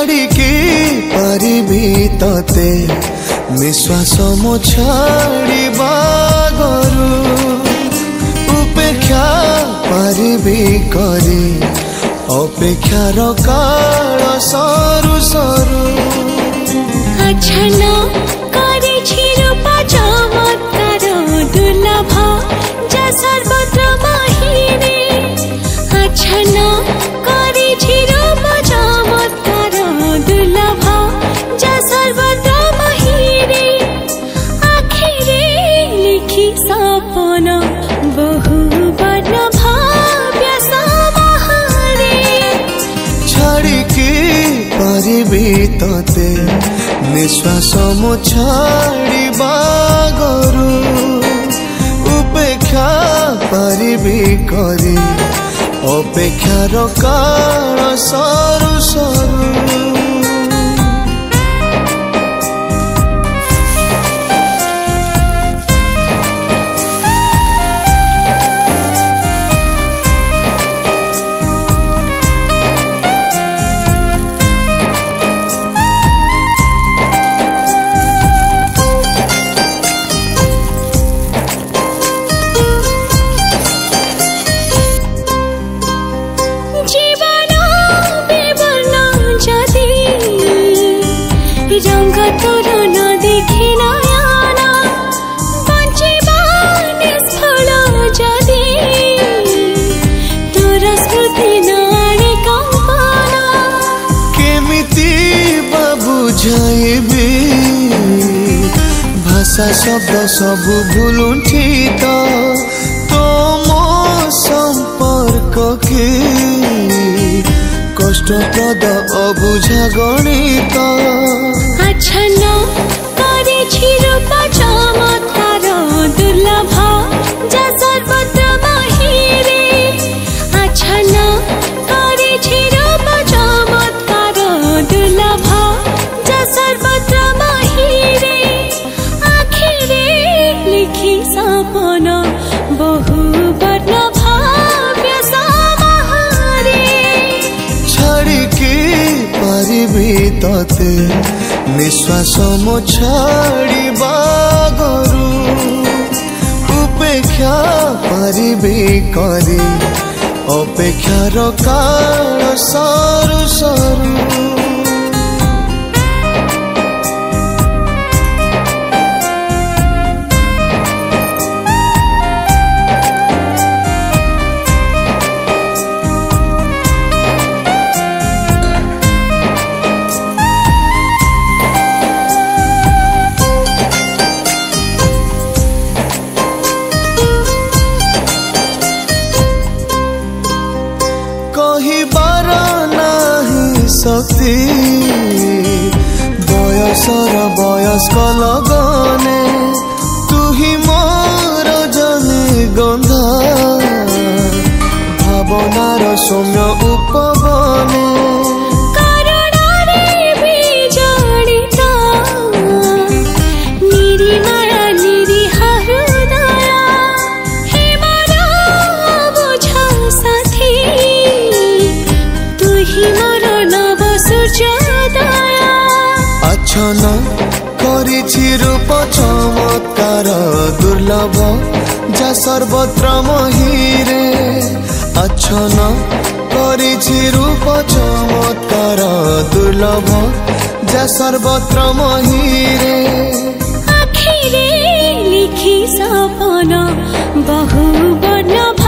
छाड़िकी पारिबी तते निश्वास मो छाड़िबा गरु उपेक्षा पारिबी करी अपेक्षार काल सरू सरू अच्छना करे रूपा चमत्कार दुर्लभ जा सर्वत्र महिरे अच्छना करे रूपा चमत्कार दुर्लभ जा सर्वत्र महिरे आखिरे लिखी सपन बहु वर्ण भाव्य समाहारे छाड़िकी पारिबी तते निश्वास मो छाड़िबा गरु उपेक्षा पारिबी करी अपेक्षार काल सरू सरू रंग तोर न देखी नयना बंचिबा निष्फल जदि तोर स्मृति नाणी कंपना केमिति बुझाइबी भाषा शब्द सबु भूलुंठी तो मो संपर्क के कष्टप्रद अबुझा गणित अच्छना करे रूपा चमत्कार दुर्लभ जा सर्वत्र महिरे अच्छना करे रूपा चमत्कार दुर्लभ जा सर्वत्र महिरे आखिरे लिखी सपन बहु वर्ण भाव्य समाहारे छाड़िकी पारिबी तते निश्वास मो छाड़िबा गरु उपेक्षा पारिबी करी अपेक्षार काल सरू सरू कहिबार नाही शक्ति बयसर वयस्क लगने तुही मोर जने गंधा भावनार सौम्य उपबने अच्छना करिछि रूप चमत्कार दुर्लभ जा सर्वत्र महिरे अच्छना करिछि रूप चमत्कार दुर्लभ जा सर्वत्र महिरे आखिरे लिखी सपन बहु वर्ण